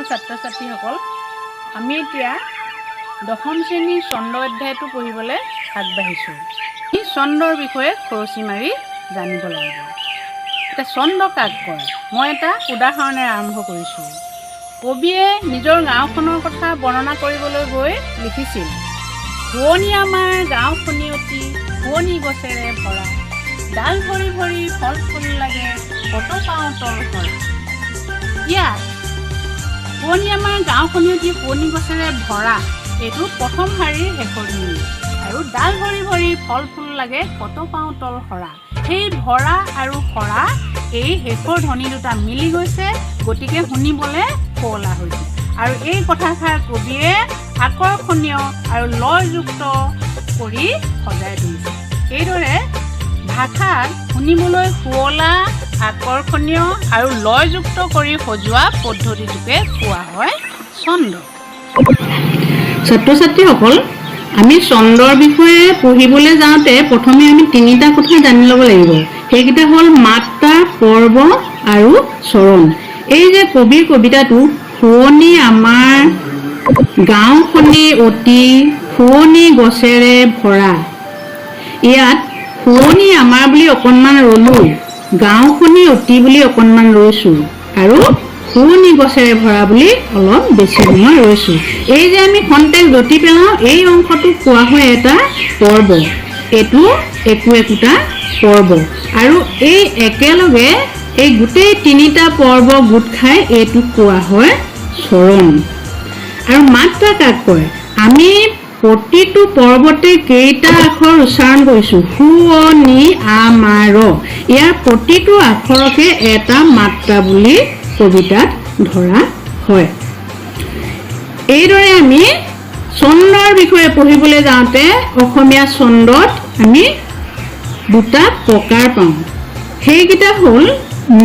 ছাত্ৰ ছাত্ৰীসকল আমি এতিয়া দশম শ্ৰেণীৰ ছন্দ অধ্যায়টো পঢ়িবলৈ আগবাঢ়িছোঁ। এই ছন্দৰ বিষয়ে খৰচি মাৰি জানিব লাগিব। এতিয়া ছন্দ কাক কয়? মই এটা উদাহৰণেৰে আৰম্ভ কৰিছোঁ। কবিয়ে নিজৰ গাঁওখনৰ কথা বৰ্ণনা কৰিবলৈ গৈ লিখিছিল, শুৱনি আমাৰ গাঁওখনি অতি শুৱনি গছেৰে ভৰা, ডাল ভৰি ভৰি ফল ফুল লাগে কত পাওঁ তল ভৰা। ইয়াত শুৱনি আমাৰ গাঁওখনি অতি শুৱনি গছেৰে ভৰা এইটো প্ৰথম শাৰীৰ শেষৰ ধ্বনি, আৰু ডাল ভৰি ভৰি ফল ফুল লাগে কত পাওঁ তল সৰা। সেই ভৰা আৰু সৰা এই শেষৰ ধ্বনি দুটা মিলি গৈছে, গতিকে শুনিবলৈ শুৱলা হৈছে। আৰু এই কথাষাৰ কবিয়ে আকৰ্ষণীয় আৰু লয়যুক্ত কৰি সজাই তুলিছে। এইদৰে ভাষাক শুনিবলৈ শুৱলা, আকৰ্ষণীয় আৰু লয়যুক্ত কৰি সজোৱা পদ্ধতিটোকে কোৱা হয় ছন্দ। ছাত্ৰ ছাত্ৰীসকল, আমি ছন্দৰ বিষয়ে পঢ়িবলৈ যাওঁতে প্ৰথমে আমি তিনিটা কথা জানি ল'ব লাগিব। সেইকেইটা হ'ল মাত্ৰা, পৰ্ব আৰু চৰণ। এই যে কবিৰ কবিতাটো শুৱনি আমাৰ গাঁওখনি অতি শুৱনি গছেৰে ভৰা, ইয়াত শুৱনি আমাৰ বুলি অকণমান ৰ'লোঁ, গাঁওখনি অতি বুলি অকণমান ৰৈছোঁ, আৰু শুৱনি গছেৰে ভৰা বুলি অলপ বেছি সময় ৰৈছোঁ। এই যে আমি খন্তেক জটি পেলাওঁ, এই অংশটোক কোৱা হয় এটা পৰ্ব। এইটো একোটা পৰ্ব, আৰু এই একেলগে এই গোটেই তিনিটা পৰ্ব গোট খাই এইটোক কোৱা হয় চৰণ। আৰু মাত্ৰা কাক কয়? আমি প্ৰতিটো পৰ্বতে কেইটা আখৰ উচ্চাৰণ কৰিছোঁ, শুৱনি আমাৰ, ইয়াৰ প্ৰতিটো আখৰকে এটা মাত্ৰা বুলি কবিতাত ধৰা হয়। এইদৰে আমি ছন্দৰ বিষয়ে পঢ়িবলৈ যাওঁতে অসমীয়া ছন্দত আমি দুটা প্ৰকাৰ পাওঁ। সেইকেইটা হ'ল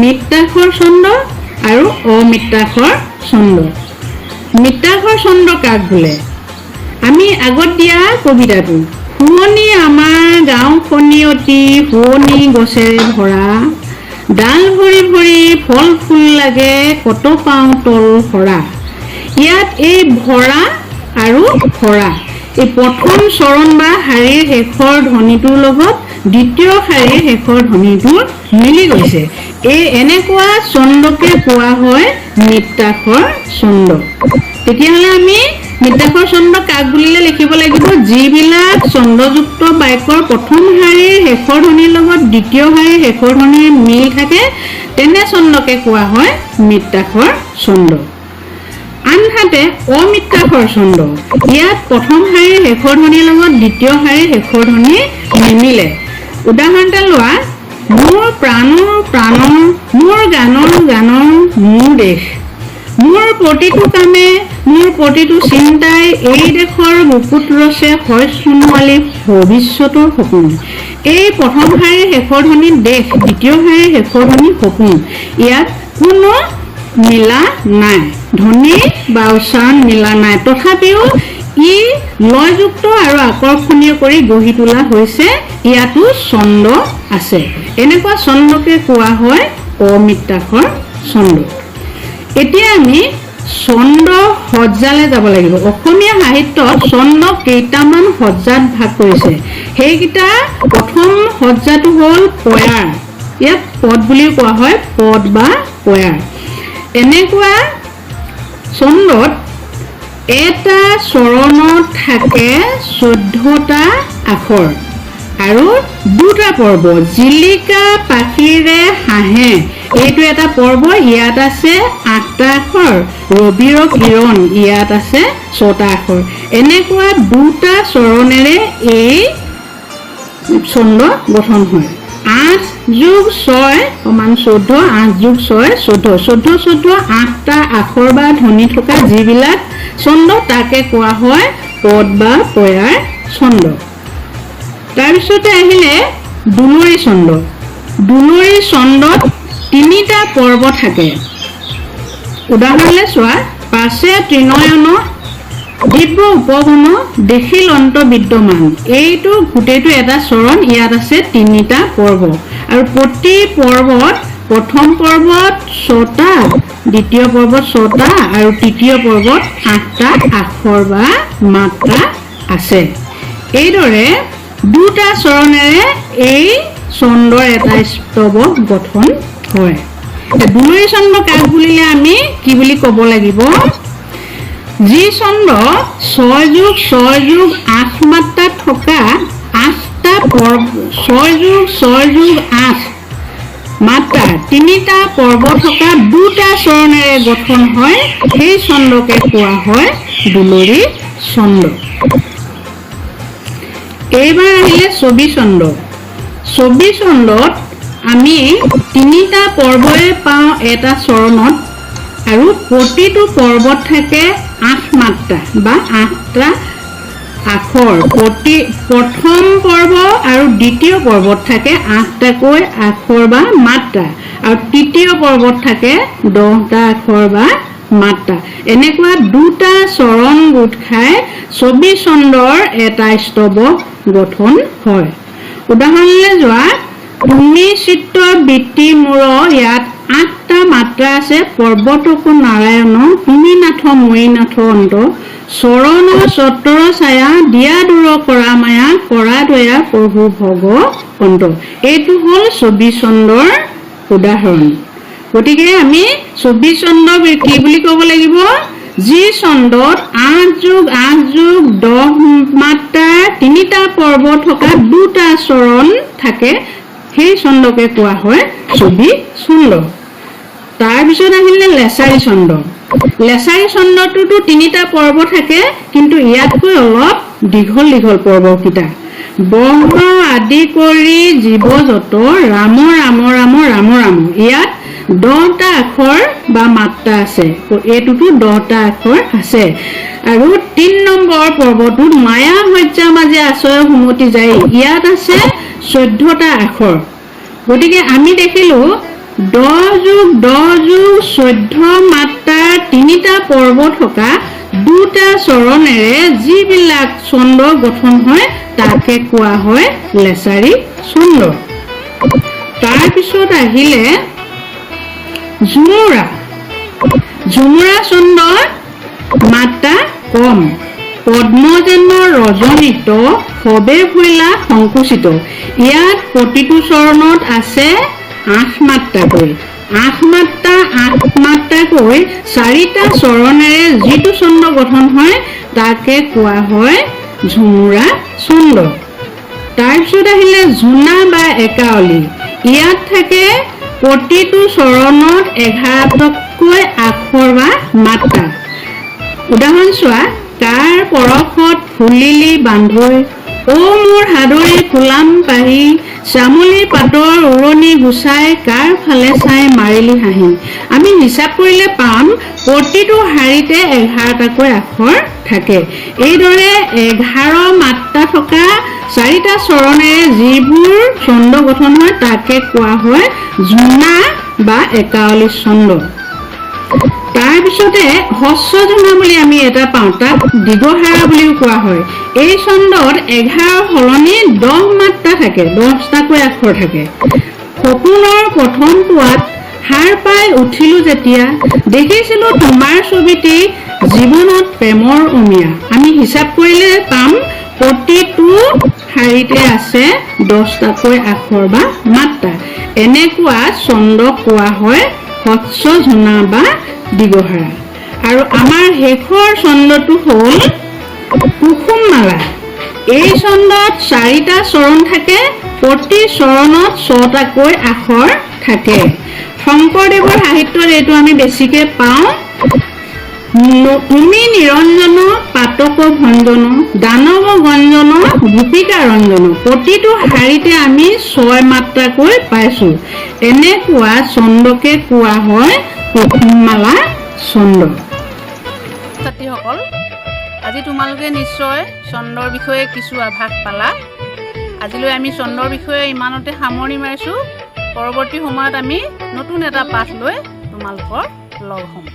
মৃত্যাক্ষৰ ছন্দ আৰু অমৃত্যাক্ষৰ ছন্দ। মৃত্যাক্ষৰ ছন্দ কাক বোলে? আমি আগত দিয়া কবিতাটো শুৱনি আমাৰ গাঁওখনি অতি শুৱনি গছেৰে ভৰা, ডাল ভৰি ভৰি ফল ফুল লাগে কত পাওঁ তল সৰা। ইয়াত এই ভৰা আৰু সৰা এই প্ৰথম চৰণ বা শাৰীৰ শেষৰ ধ্বনিটোৰ লগত দ্বিতীয় শাৰীৰ শেষৰ ধ্বনিটো মিলি গৈছে। এই এনেকুৱা ছন্দকে কোৱা হয় মৃত্যাক্ষৰ ছন্দ। তেতিয়াহ'লে আমি মৃত্যাক্ষৰ ছন্দ কাক বুলিলে লিখিব লাগিব? যিবিলাক ছন্দযুক্ত বাক্যৰ প্ৰথম শাৰীৰ শেষৰ ধ্বনিৰ লগত দ্বিতীয় শাৰীৰ শেষৰ ধ্বনিৰ মিল থাকে, তেনে ছন্দকে কোৱা হয় মৃত্যাক্ষৰ ছন্দ। আনহাতে অমৃত্যাক্ষৰ ছন্দ, ইয়াত প্ৰথম শাৰীৰ শেষৰ ধ্বনিৰ লগত দ্বিতীয় শাৰীৰ শেষৰ ধ্বনি নিমিলে। উদাহৰণ এটা লোৱা, মোৰ প্ৰাণৰ প্ৰাণৰ, মোৰ গানৰ গানৰ মোৰ দেশ, মোৰ প্ৰতিটো কামে মোৰ প্ৰতিটো চিন্তাই এই দেশৰ বুকুত ৰচে হয় সোণোৱালী ভৱিষ্যতৰ সপোন। এই প্ৰথম শাৰীৰ শেষৰ ধ্বনি দেশ, দ্বিতীয় শাৰীৰ শেষৰ ধ্বনি সপোন, ইয়াত কোনো মিলা নাই, ধ্বনি বা উচ্চাৰণ মিলা নাই, তথাপিও ই লয়যুক্ত আৰু আকৰ্ষণীয় কৰি গঢ়ি তোলা হৈছে, ইয়াতো ছন্দ আছে। এনেকুৱা ছন্দকে কোৱা হয় অমৃত্যাক্ষৰ ছন্দ। এতিয়া আমি ছন্দ সজ্জালৈ যাব লাগিব। অসমীয়া সাহিত্যত ছন্দ কেইটামান সজ্জাত ভাগ কৰিছে। সেইকেইটা প্ৰথম সজ্জাটো হ'ল পয়াৰ, ইয়াত পদ বুলিও কোৱা হয়, পদ বা পয়াৰ। এনেকুৱা ছন্দত এটা চৰণত থাকে 14টা আখৰ আৰু দুটা পৰ্ব। জিলিকা পাখিৰে হাঁহে এইটো এটা পৰ্ব, ইয়াত আছে 8টা আখৰ। ৰবিৰ কিৰণ ইয়াত আছে 6টা আখৰ। এনেকুৱা দুটা চৰণেৰে এই ছন্দ গঠন হয়। 8 যোগ 6 সমান 14, 8 যোগ 6 14, 14 14 8টা আখৰ বা ধ্বনি থকা যিবিলাক ছন্দ তাকে কোৱা হয় পদ বা পয়াৰ ছন্দ। তাৰপিছতে আহিলে দুলৰি ছন্দ। দুলৰি ছন্দত তিনিটা পৰ্ব থাকে। উদাহৰণলৈ চোৱা, পাছে ত্ৰিনয়ন দিব্য উপগণ দেখিল অন্ত বিদ্যমান, এইটো গোটেইটো এটা চৰণ, ইয়াত আছে তিনিটা পৰ্ব। আৰু প্ৰতি পৰ্বত প্ৰথম পৰ্বত 6টা, দ্বিতীয় পৰ্বত 6টা আৰু তৃতীয় পৰ্বত 8টা আখৰ বা মাত্ৰা আছে। এইদৰে দুটা চৰণেৰে এই ছন্দৰ এটা স্তৱ গঠন হয়। দুলৰী ছন্দ কাক বুলিলে আমি কি বুলি ক'ব লাগিব? যি ছন্দ 6+6+8 মাত্ৰা থকা 8টা 6+6+8 মাত্ৰা 3টা পৰ্ব থকা দুটা চৰণেৰে গঠন হয়, সেই ছন্দকে কোৱা হয় দুলৰী ছন্দ। এইবাৰ আহিলে ছবি ছন্দ। ছবি ছন্দত আমি 3টা পৰ্বই পাওঁ এটা চৰণত আৰু প্ৰতিটো পৰ্বত থাকে 8 মাত্ৰা বা 8টা আখৰ। প্ৰথম পৰ্ব আৰু দ্বিতীয় পৰ্বত থাকে 8টাকৈ আখৰ বা মাত্ৰা আৰু তৃতীয় পৰ্বত থাকে 10টা আখৰ বা মাত্ৰা। এনেকুৱা দুটা চৰণ গোট খাই ছবি ছন্দৰ এটা স্তৱ গঠন হয়। উদাহৰণলৈ যোৱা, তুমি চিত্ৰ বৃত্তি মূৰ, ইয়াত 8টা মাত্ৰা আছে। পৰ্বতক নাৰায়ণ, তুমি নাথ মই নাথ অন্ত, চৰণ চত্ৰৰ ছায়া, দিয়া দূৰ কৰা মায়া, কৰা দয়া প্ৰভু ভগৱন্ত। এইটো হ'ল ছবি ছন্দৰ উদাহৰণ। গতিকে আমি ছবি ছন্দ কি বুলি ক'ব লাগিব? যি ছন্দত 8+8+10 মাত্ৰাৰ 3টা পৰ্ব থকা দুটা চৰণ থাকে, সেই ছন্দকে কোৱা হয় ছবি ছন্দ। তাৰপিছত আহিলে লেছাৰী ছন্দ। লেছাৰী ছন্দটোতো 3টা পৰ্ব থাকে, কিন্তু ইয়াতকৈ অলপ দীঘল দীঘল পৰ্বকেইটা। ব্ৰহ্ম আদি কৰি জীৱ যত, ৰাম ৰাম ৰাম ৰাম ৰাম। ইয়াত 10টা আখৰ বা মাত্ৰা আছে। এইটোতো 10টা আখৰ আছে। আৰু 3 নম্বৰ পৰ্বটোত মায়া সজ্জা মাজে আশ্ৰয় সুমতি যায়। ইয়াত আছে 14টা আখৰ। গতিকে আমি দেখিলো 10+10+14 মাত্ৰাৰ 3টা পৰ্ব থকা দুটা চৰণেৰে যিবিলাক ছন্দ গঠন হয় তাকে কোৱা হয় লেছাৰী ছন্দ। তাৰপিছত আহিলে ঝুমুৰা। ঝুমুৰা ছন্দৰ মাত্ৰা কম। পদ্মজেন ৰজনিত, সবে ভৈলা সংকুচিত। ইয়াত প্ৰতিটো চৰণত আছে 8 মাত্ৰাকৈ। 8 মাত্ৰাকৈ 4টা চৰণেৰে যিটো ছন্দ গঠন হয় তাকে কোৱা হয় ঝুমুৰা ছন্দ। তাৰপিছত আহিলে জোনা বা একাৱলী। ইয়াত থাকে প্ৰতিটো চৰণত 11টাকৈ আখৰ বা মাত্ৰা। উদাহৰণ চোৱা, কাৰ পৰশত ফুলিলি বান্ধৈ, অ মোৰ হাদৰি ফুলাম পাহি, চামলি পাতৰ উৰণি গুচাই, কাৰ ফালে চাই মাৰিলি হাঁহি। আমি হিচাপ কৰিলে পাম প্ৰতিটো শাৰীতে 11টাকৈ আখৰ থাকে। এইদৰে 11 মাত্ৰা থকা 4টা চৰণেৰে যিবোৰ ছন্দ গঠন হয় তাকে কোৱা হয় জোনা বা একাৱলী ছন্দ। তাৰপিছতে হস্ৰ জোনা বুলি আমি এটা পাওঁ, তাক দিগহাৰা বুলিও কোৱা হয়। এই ছন্দত 11 সলনি 10 মাত্ৰা থাকে, 10টাকৈ আখৰ থাকে। সপোনৰ প্ৰথম পুৱাত সাৰ পাই উঠিলো যেতিয়া, দেখিছিলো তোমাৰ ছবিটি জীৱনত প্ৰেমৰ অমিয়া। আমি হিচাপ কৰিলে পাম প্ৰতিটো শাৰীতে আছে 10টাকৈ আখৰ বা মাত্ৰা। এনেকুৱা ছন্দ কোৱা হয় হস্ৰ জোনা বা দিগহাৰা। আৰু আমাৰ শেষৰ ছন্দটো হ'ল কুসুম মালা। এই ছন্দত 4টা চৰণ থাকে, প্ৰতি চৰণত 6টাকৈ আখৰ থাকে। শংকৰদেৱৰ সাহিত্যত এইটো আমি বেছিকে পাওঁ। তুমি নিৰঞ্জন পাতক ভঞ্জন, দানৱ গঞ্জন গোপিকা ৰঞ্জন। প্ৰতিটো শাৰীতে আমি 6 মাত্ৰাকৈ পাইছো। এনেকুৱা ছন্দকে কোৱা হয় কুসুম মালা ছন্দ। ছাত্ৰীসকল, আজি তোমালোকে নিশ্চয় ছন্দৰ বিষয়ে কিছু আভাস পালা। আজিলৈ আমি ছন্দৰ বিষয়ে ইমানতে সামৰণি মাৰিছোঁ। পৰৱৰ্তী সময়ত আমি নতুন এটা পাঠ লৈ তোমালোকৰ লগ হ'ম।